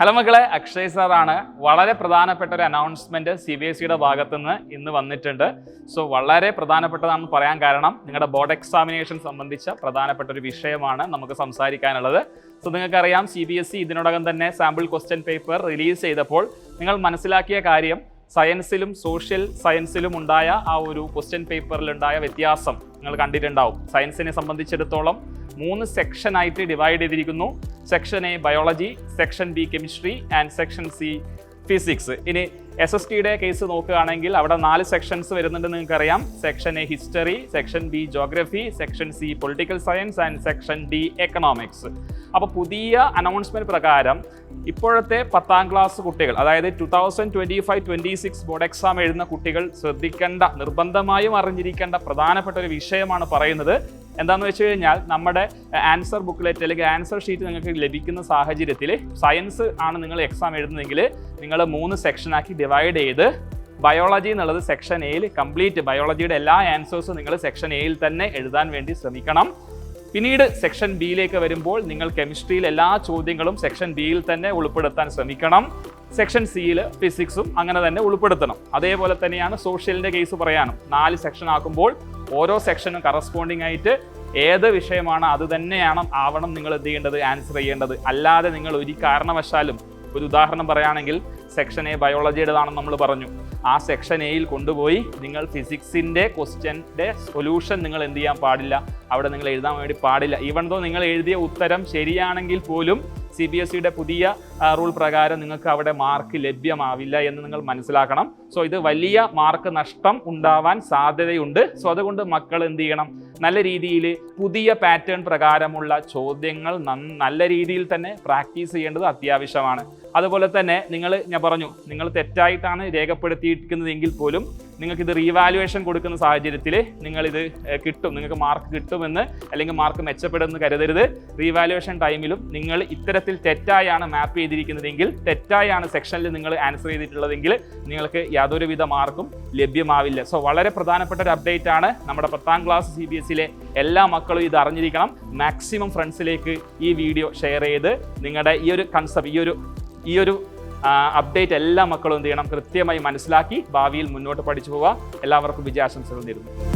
Hello മക്കളെ, അക്ഷയ് സാറാണ്. വളരെ പ്രധാനപ്പെട്ട ഒരു അനൗൺസ്മെന്റ് CBSEയുടെ ഭാഗത്തുനിന്ന് ഇന്ന് വന്നിട്ടുണ്ട്. സോ വളരെ പ്രധാനപ്പെട്ടതാണെന്ന് പറയാൻ കാരണം നിങ്ങളുടെ ബോർഡ് എക്സാമിനേഷൻ സംബന്ധിച്ച പ്രധാനപ്പെട്ട ഒരു വിഷയമാണ് നമുക്ക് സംസാരിക്കാനുള്ളത്. സോ നിങ്ങൾക്കറിയാം, CBSE ഇതിനോടകം തന്നെ സാമ്പിൾ ക്വസ്റ്റ്യൻ പേപ്പർ റിലീസ് ചെയ്തപ്പോൾ നിങ്ങൾ മനസ്സിലാക്കിയ കാര്യം സയൻസിലും സോഷ്യൽ സയൻസിലും ഉണ്ടായ ആ ഒരു ക്വസ്റ്റ്യൻ പേപ്പറിലുണ്ടായ വ്യത്യാസം നിങ്ങൾ കണ്ടിട്ടുണ്ടാവും. സയൻസിനെ സംബന്ധിച്ചിടത്തോളം 3 സെക്ഷനായിട്ട് ഡിവൈഡ് ചെയ്തിരിക്കുന്നു. Section A biology, section B chemistry and section C physics. ഇനി SSTയുടെ കേസ് നോക്കുകയാണെങ്കിൽ അവിടെ 4 സെക്ഷൻസ് വരുന്നുണ്ട്. നിങ്ങൾക്കറിയാം, section A history, section B geography, section C political science and section D economics. അപ്പോൾ പുതിയ അനൗൺസ്മെന്റ് പ്രകാരം ഇപ്പോഴത്തെ 10ാം ക്ലാസ് കുട്ടികൾ, അതായത് 2025-26 ബോർഡ് എക്സാം എഴുതുന്ന കുട്ടികൾ ശ്രദ്ധിക്കേണ്ട, നിർബന്ധമായും അറിഞ്ഞിരിക്കേണ്ട പ്രധാനപ്പെട്ട ഒരു വിഷയമാണ് പറയുന്നത്. എന്താണെന്ന് വെച്ച് കഴിഞ്ഞാൽ, നമ്മുടെ ആൻസർ ബുക്ക്ലെറ്റ് അല്ലെങ്കിൽ ആൻസർ ഷീറ്റ് നിങ്ങൾക്ക് ലഭിക്കുന്ന സാഹചര്യത്തിൽ സയൻസ് ആണ് നിങ്ങൾ എക്സാം എഴുതുന്നതെങ്കിൽ നിങ്ങൾ 3 സെക്ഷനാക്കി ഡിവൈഡ് ചെയ്ത് ബയോളജി എന്നുള്ളത് സെക്ഷൻ എയിൽ കംപ്ലീറ്റ് ബയോളജിയുടെ എല്ലാ ആൻസേഴ്സും നിങ്ങൾ സെക്ഷൻ എയിൽ തന്നെ എഴുതാൻ വേണ്ടി ശ്രമിക്കണം. പിന്നീട് സെക്ഷൻ ബിയിലേക്ക് വരുമ്പോൾ നിങ്ങൾ കെമിസ്ട്രിയിൽ എല്ലാ ചോദ്യങ്ങളും സെക്ഷൻ ബിയിൽ തന്നെ ഉൾപ്പെടുത്താൻ ശ്രമിക്കണം. സെക്ഷൻ സിയിൽ ഫിസിക്സും അങ്ങനെ തന്നെ ഉൾപ്പെടുത്തണം. അതേപോലെ തന്നെയാണ് സോഷ്യലിൻ്റെ കേസ് പറയാനും. 4 സെക്ഷൻ ആക്കുമ്പോൾ ഓരോ സെക്ഷനും കറസ്പോണ്ടിങ് ആയിട്ട് ഏത് വിഷയമാണ് അത് തന്നെയാണ് ആവണം നിങ്ങൾ എന്ത് ചെയ്യേണ്ടത്, ആൻസർ ചെയ്യേണ്ടത്. അല്ലാതെ നിങ്ങൾ ഒരു കാരണവശാലും, ഒരു ഉദാഹരണം പറയുകയാണെങ്കിൽ സെക്ഷൻ എ ബയോളജിയുടേതാണെന്ന് നമ്മൾ പറഞ്ഞു, ആ സെക്ഷൻ എയിൽ കൊണ്ടുപോയി നിങ്ങൾ ഫിസിക്സിൻ്റെ ക്വസ്റ്റ്യൻ്റെ സൊല്യൂഷൻ നിങ്ങൾ എന്ത് ചെയ്യാൻ പാടില്ല, അവിടെ നിങ്ങൾ എഴുതാൻ വേണ്ടി പാടില്ല. ഈവൻ ദോ നിങ്ങൾ എഴുതിയ ഉത്തരം ശരിയാണെങ്കിൽ പോലും CBSEയുടെ പുതിയ റൂൾ പ്രകാരം നിങ്ങൾക്ക് അവിടെ മാർക്ക് ലഭ്യമാവില്ല എന്ന് നിങ്ങൾ മനസ്സിലാക്കണം. സോ ഇത് വലിയ മാർക്ക് നഷ്ടം ഉണ്ടാവാൻ സാധ്യതയുണ്ട്. സോ അതുകൊണ്ട് മക്കൾ എന്ത് ചെയ്യണം, നല്ല രീതിയിൽ പുതിയ പാറ്റേൺ പ്രകാരമുള്ള ചോദ്യങ്ങൾ നല്ല രീതിയിൽ തന്നെ പ്രാക്ടീസ് ചെയ്യേണ്ടത് അത്യാവശ്യമാണ്. അതുപോലെ തന്നെ ഞാൻ പറഞ്ഞു, നിങ്ങൾ തെറ്റായിട്ടാണ് രേഖപ്പെടുത്തിയിരിക്കുന്നതെങ്കിൽ പോലും നിങ്ങൾക്കിത് റീവാലുവേഷൻ കൊടുക്കുന്ന സാഹചര്യത്തിൽ നിങ്ങളിത് കിട്ടും, നിങ്ങൾക്ക് മാർക്ക് കിട്ടുമെന്ന് അല്ലെങ്കിൽ മാർക്ക് മെച്ചപ്പെടുമെന്ന് കരുതരുത്. റീവാലുവേഷൻ ടൈമിലും നിങ്ങൾ ഇത്തരത്തിൽ തെറ്റായാണ് മാപ്പ് ചെയ്തിരിക്കുന്നതെങ്കിൽ, തെറ്റായാണ് സെക്ഷനിൽ നിങ്ങൾ ആൻസർ ചെയ്തിട്ടുള്ളതെങ്കിൽ നിങ്ങൾക്ക് യാതൊരുവിധ മാർക്കും ലഭ്യമാവില്ല. സോ വളരെ പ്രധാനപ്പെട്ട ഒരു അപ്ഡേറ്റ് ആണ്. നമ്മുടെ 10ാം ക്ലാസ് CBSEയിലെ എല്ലാ മക്കളും ഇത് അറിഞ്ഞിരിക്കണം. മാക്സിമം ഫ്രണ്ട്സിലേക്ക് ഈ വീഡിയോ ഷെയർ ചെയ്ത് നിങ്ങളുടെ ഈ ഒരു കൺസെപ്റ്റ്, ഈ ഒരു അപ്ഡേറ്റ് എല്ലാ മക്കളും എന്ത് ചെയ്യണം, കൃത്യമായി മനസ്സിലാക്കി ഭാവിയിൽ മുന്നോട്ട് പഠിച്ചു പോവുക. എല്ലാവർക്കും വിജയാശംസകൾ നേരുന്നു.